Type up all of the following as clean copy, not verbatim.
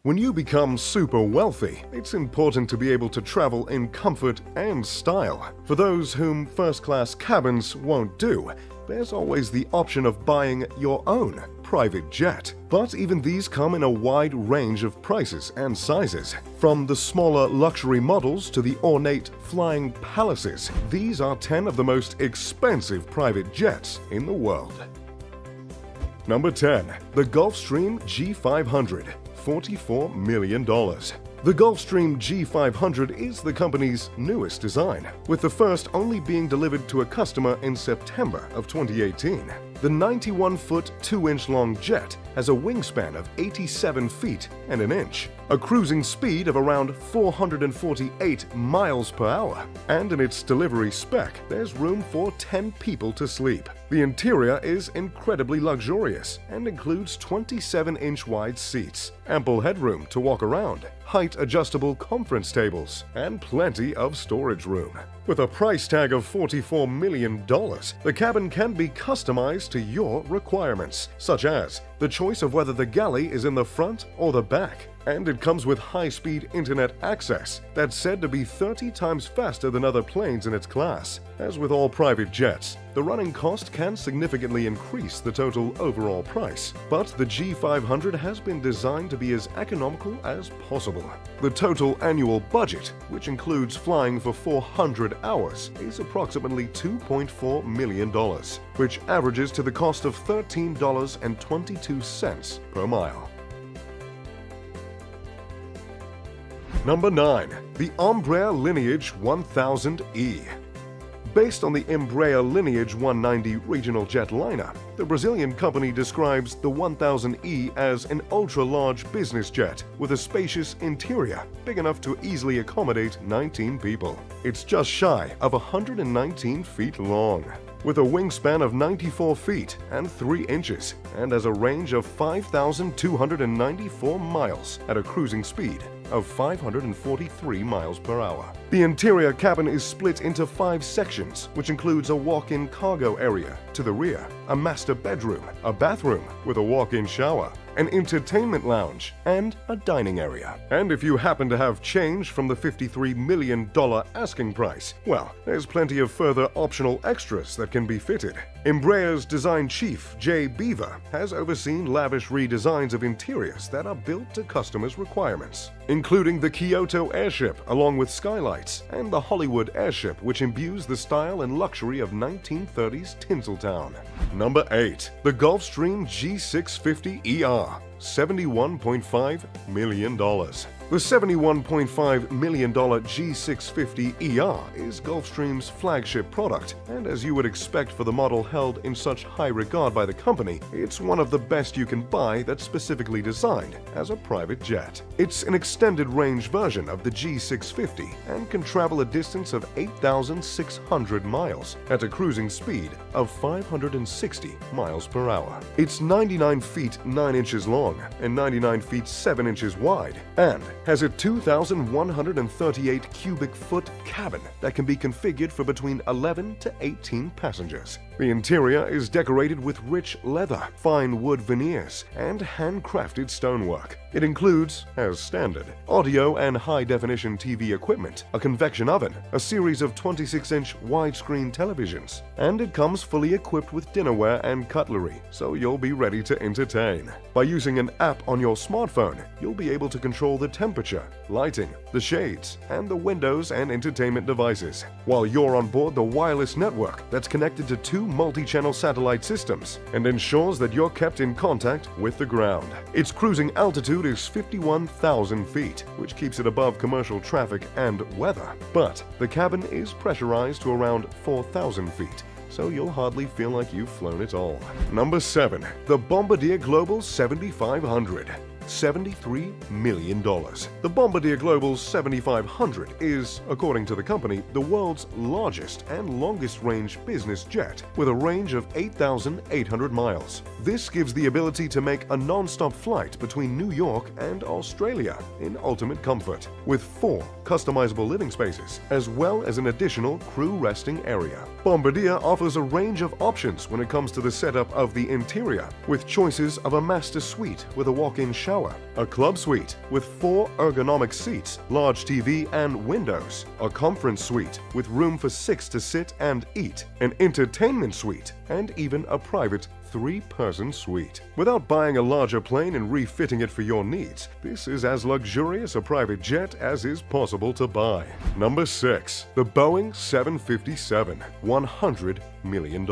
When you become super wealthy, it's important to be able to travel in comfort and style. For those whom first-class cabins won't do, there's always the option of buying your own private jet. But even these come in a wide range of prices and sizes. From the smaller luxury models to the ornate flying palaces, these are 10 of the most expensive private jets in the world. Number 10. The Gulfstream G500. $44 million. The Gulfstream G500 is the company's newest design, with the first only being delivered to a customer in September of 2018. The 91-foot, 2-inch long jet has a wingspan of 87 feet and an inch, a cruising speed of around 448 miles per hour, and in its delivery spec, there's room for 10 people to sleep. The interior is incredibly luxurious and includes 27-inch wide seats, ample headroom to walk around, height-adjustable conference tables, and plenty of storage room. With a price tag of $44 million, the cabin can be customized to your requirements, such as the choice of whether the galley is in the front or the back. And it comes with high-speed internet access that's said to be 30 times faster than other planes in its class. As with all private jets, the running cost can significantly increase the total overall price, but the G500 has been designed to be as economical as possible. The total annual budget, which includes flying for 400 hours, is approximately $2.4 million, which averages to the cost of $13.22 per mile. Number 9. The Embraer Lineage 1000E. Based on the Embraer Lineage 190 regional jetliner, the Brazilian company describes the 1000E as an ultra-large business jet with a spacious interior big enough to easily accommodate 19 people. It's just shy of 119 feet long, with a wingspan of 94 feet and 3 inches, and has a range of 5,294 miles at a cruising speed of 543 miles per hour. The interior cabin is split into 5 sections, which includes a walk-in cargo area to the rear, a master bedroom, a bathroom with a walk-in shower, an entertainment lounge, and a dining area. And if you happen to have change from the $53 million asking price, well, there's plenty of further optional extras that can be fitted. Embraer's design chief, Jay Beaver, has overseen lavish redesigns of interiors that are built to customers' requirements, including the Kyoto airship along with skylights, and the Hollywood airship, which imbues the style and luxury of 1930s Tinseltown. Number 8. The Gulfstream G650ER. $71.5 million. The $71.5 million G650ER is Gulfstream's flagship product, and as you would expect for the model held in such high regard by the company, it's one of the best you can buy that's specifically designed as a private jet. It's an extended range version of the G650 and can travel a distance of 8,600 miles at a cruising speed of 560 miles per hour. It's 99 feet 9 inches long and 99 feet 7 inches wide, and has a 2,138 cubic foot cabin that can be configured for between 11 to 18 passengers. The interior is decorated with rich leather, fine wood veneers, and handcrafted stonework. It includes, as standard, audio and high-definition TV equipment, a convection oven, a series of 26-inch widescreen televisions, and it comes fully equipped with dinnerware and cutlery, so you'll be ready to entertain. By using an app on your smartphone, you'll be able to control the temperature, lighting, the shades, and the windows and entertainment devices, while you're on board the wireless network that's connected to 2 multi-channel satellite systems and ensures that you're kept in contact with the ground. Its cruising altitude is 51,000 feet, which keeps it above commercial traffic and weather. But the cabin is pressurized to around 4,000 feet, so you'll hardly feel like you've flown it all. Number 7. The Bombardier Global 7500. $73 million. The Bombardier Global 7500 is, according to the company, the world's largest and longest-range business jet, with a range of 8,800 miles. This gives the ability to make a non-stop flight between New York and Australia in ultimate comfort, with 4 customizable living spaces, as well as an additional crew resting area. Bombardier offers a range of options when it comes to the setup of the interior, with choices of a master suite with a walk-in shower, shower, a club suite with 4 ergonomic seats, large TV and windows, a conference suite with room for 6 to sit and eat, an entertainment suite, and even a private 3-person suite. Without buying a larger plane and refitting it for your needs, this is as luxurious a private jet as is possible to buy. Number 6. The Boeing 757, $100 million.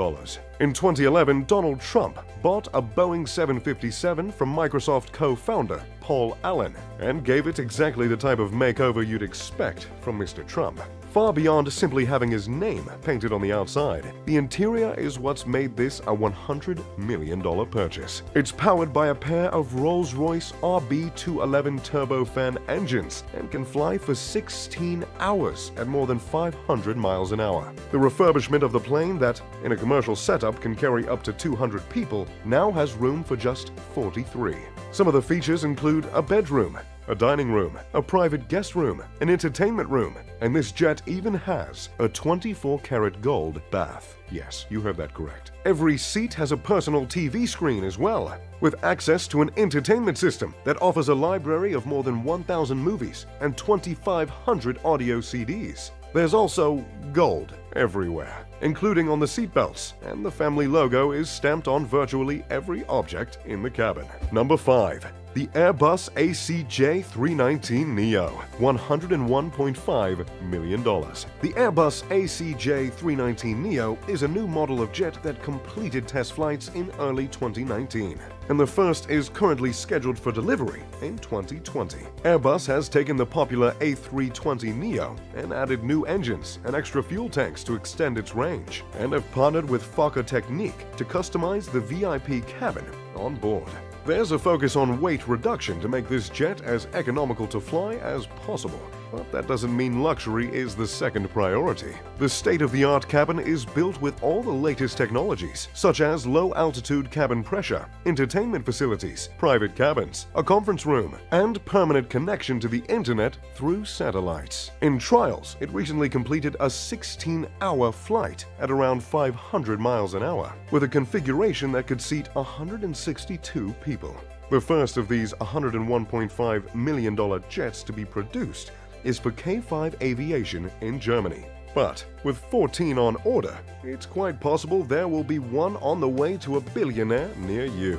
In 2011, Donald Trump bought a Boeing 757 from Microsoft co-founder Paul Allen and gave it exactly the type of makeover you'd expect from Mr. Trump. Far beyond simply having his name painted on the outside, the interior is what's made this a $100 million purchase. It's powered by a pair of Rolls-Royce RB211 turbofan engines and can fly for 16 hours at more than 500 miles an hour. The refurbishment of the plane that, in a commercial setup, can carry up to 200 people now has room for just 43. Some of the features include a bedroom, a dining room, a private guest room, an entertainment room, and this jet even has a 24-karat gold bath. Yes, you heard that correct. Every seat has a personal TV screen as well, with access to an entertainment system that offers a library of more than 1,000 movies and 2,500 audio CDs. There's also gold everywhere, including on the seatbelts, and the family logo is stamped on virtually every object in the cabin. Number 5. The Airbus ACJ319neo, $101.5 million. The Airbus ACJ319neo is a new model of jet that completed test flights in early 2019, and the first is currently scheduled for delivery in 2020. Airbus has taken the popular A320neo and added new engines and extra fuel tanks to extend its range, and have partnered with Fokker Technique to customize the VIP cabin on board. There's a focus on weight reduction to make this jet as economical to fly as possible. But that doesn't mean luxury is the second priority. The state-of-the-art cabin is built with all the latest technologies, such as low-altitude cabin pressure, entertainment facilities, private cabins, a conference room, and permanent connection to the internet through satellites. In trials, it recently completed a 16-hour flight at around 500 miles an hour, with a configuration that could seat 162 people. The first of these $101.5 million jets to be produced is for K5 Aviation in Germany. But with 14 on order, it's quite possible there will be one on the way to a billionaire near you.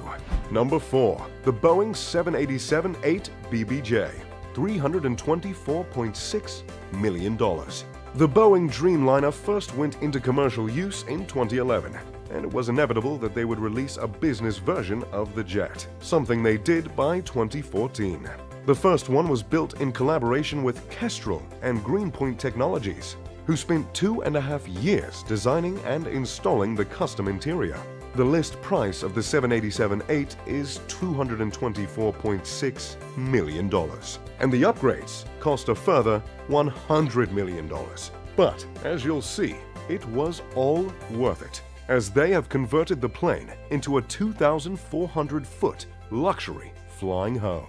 Number 4. The Boeing 787-8 BBJ, $324.6 million. The Boeing Dreamliner first went into commercial use in 2011, and it was inevitable that they would release a business version of the jet, something they did by 2014. The first one was built in collaboration with Kestrel and Greenpoint Technologies, who spent 2.5 years designing and installing the custom interior. The list price of the 787-8 is $224.6 million, and the upgrades cost a further $100 million. But, as you'll see, it was all worth it, as they have converted the plane into a 2,400-foot luxury flying home.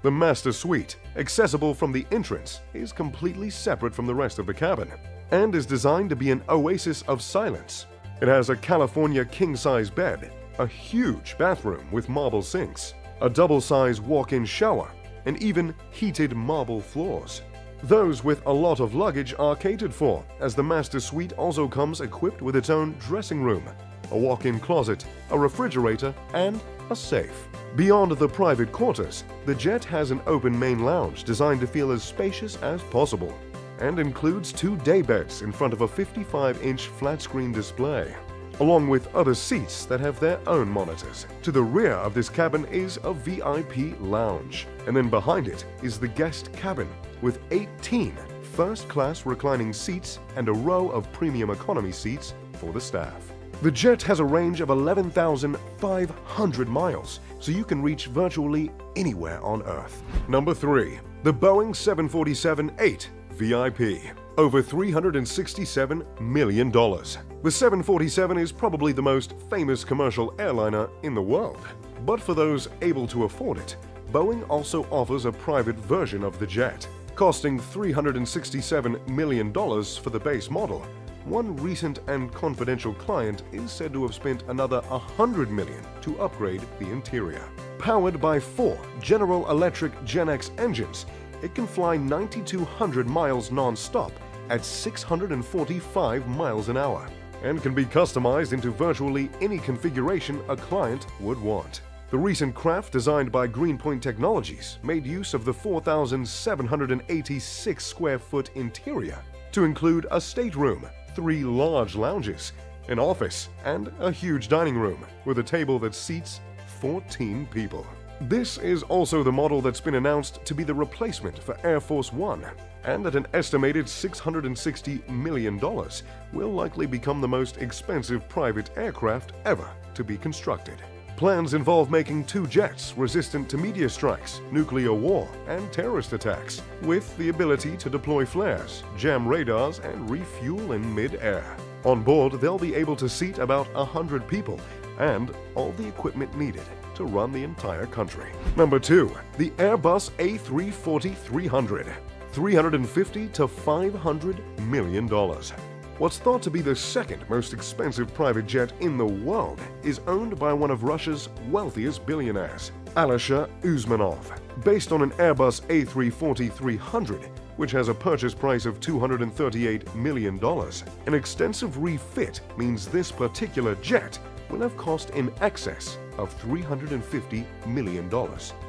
The Master Suite, accessible from the entrance, is completely separate from the rest of the cabin and is designed to be an oasis of silence. It has a California king-size bed, a huge bathroom with marble sinks, a double-size walk-in shower, and even heated marble floors. Those with a lot of luggage are catered for, as the Master Suite also comes equipped with its own dressing room, a walk-in closet, a refrigerator, and a safe. Beyond the private quarters, the jet has an open main lounge designed to feel as spacious as possible, and includes 2 daybeds in front of a 55-inch flat-screen display, along with other seats that have their own monitors. To the rear of this cabin is a VIP lounge, and then behind it is the guest cabin with 18 first-class reclining seats and a row of premium economy seats for the staff. The jet has a range of 11,500 miles, so you can reach virtually anywhere on Earth. Number 3. The Boeing 747-8 VIP, over $367 million. The 747 is probably the most famous commercial airliner in the world. But for those able to afford it, Boeing also offers a private version of the jet, costing $367 million for the base model. one recent and confidential client is said to have spent another $100 million to upgrade the interior. Powered by 4 General Electric Gen X engines, it can fly 9,200 miles non-stop at 645 miles an hour and can be customized into virtually any configuration a client would want. The recent craft, designed by Greenpoint Technologies, made use of the 4,786 square foot interior to include a stateroom, 3 large lounges, an office, and a huge dining room with a table that seats 14 people. This is also the model that's been announced to be the replacement for Air Force One, and at an estimated $660 million, will likely become the most expensive private aircraft ever to be constructed. Plans involve making 2 jets resistant to meteor strikes, nuclear war, and terrorist attacks, with the ability to deploy flares, jam radars, and refuel in mid-air. On board, they'll be able to seat about 100 people and all the equipment needed to run the entire country. Number 2. The Airbus A340-300, $350 to $500 million. What's thought to be the second most expensive private jet in the world is owned by one of Russia's wealthiest billionaires, Alisher Usmanov. Based on an Airbus A340-300, which has a purchase price of $238 million, an extensive refit means this particular jet will have cost in excess of $350 million,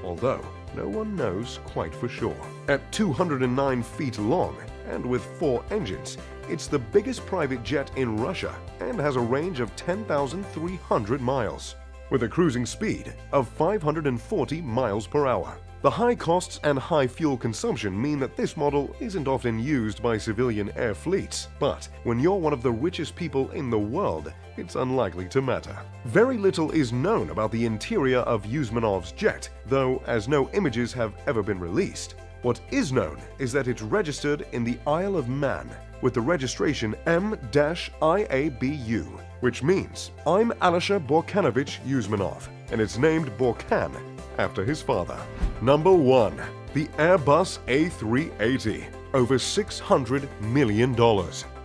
although no one knows quite for sure. At 209 feet long and with 4 engines, it's the biggest private jet in Russia and has a range of 10,300 miles, with a cruising speed of 540 miles per hour. The high costs and high fuel consumption mean that this model isn't often used by civilian air fleets, but when you're one of the richest people in the world, it's unlikely to matter. Very little is known about the interior of Usmanov's jet, though as no images have ever been released. What is known is that it's registered in the Isle of Man with the registration M-IABU, which means I'm Alisher Borkanovich Usmanov, and it's named Borkan after his father. Number 1. The Airbus A380, over $600 million.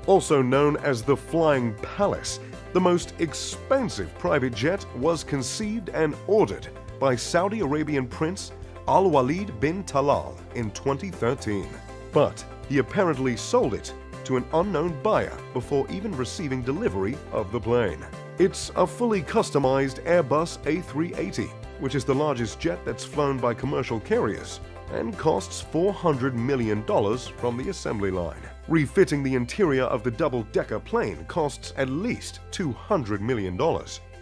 Also known as the Flying Palace, the most expensive private jet was conceived and ordered by Saudi Arabian Prince Al-Walid bin Talal in 2013. But he apparently sold it to an unknown buyer before even receiving delivery of the plane. It's a fully customized Airbus A380, which is the largest jet that's flown by commercial carriers and costs $400 million from the assembly line. Refitting the interior of the double-decker plane costs at least $200 million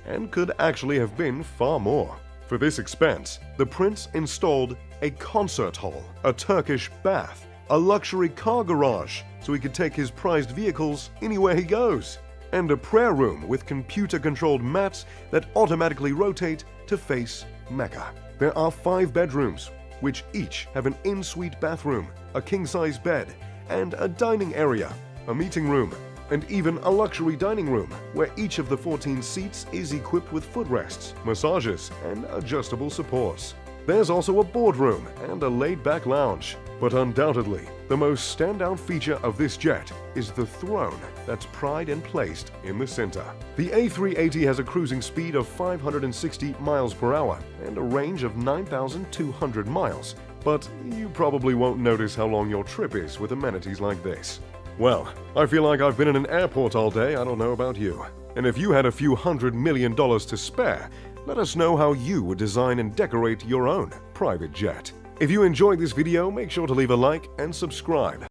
and could actually have been far more. For this expense, the prince installed a concert hall, a Turkish bath, a luxury car garage so he could take his prized vehicles anywhere he goes, and a prayer room with computer-controlled mats that automatically rotate to face Mecca. There are 5 bedrooms, which each have an en-suite bathroom, a king-size bed, and a dining area, a meeting room, and even a luxury dining room where each of the 14 seats is equipped with footrests, massages, and adjustable supports. There's also a boardroom and a laid-back lounge. But undoubtedly, the most standout feature of this jet is the throne that's pried and placed in the center. The A380 has a cruising speed of 560 miles per hour and a range of 9,200 miles, but you probably won't notice how long your trip is with amenities like this. Well, I feel like I've been in an airport all day, I don't know about you. And if you had a few $100 million to spare, let us know how you would design and decorate your own private jet. If you enjoyed this video, make sure to leave a like and subscribe.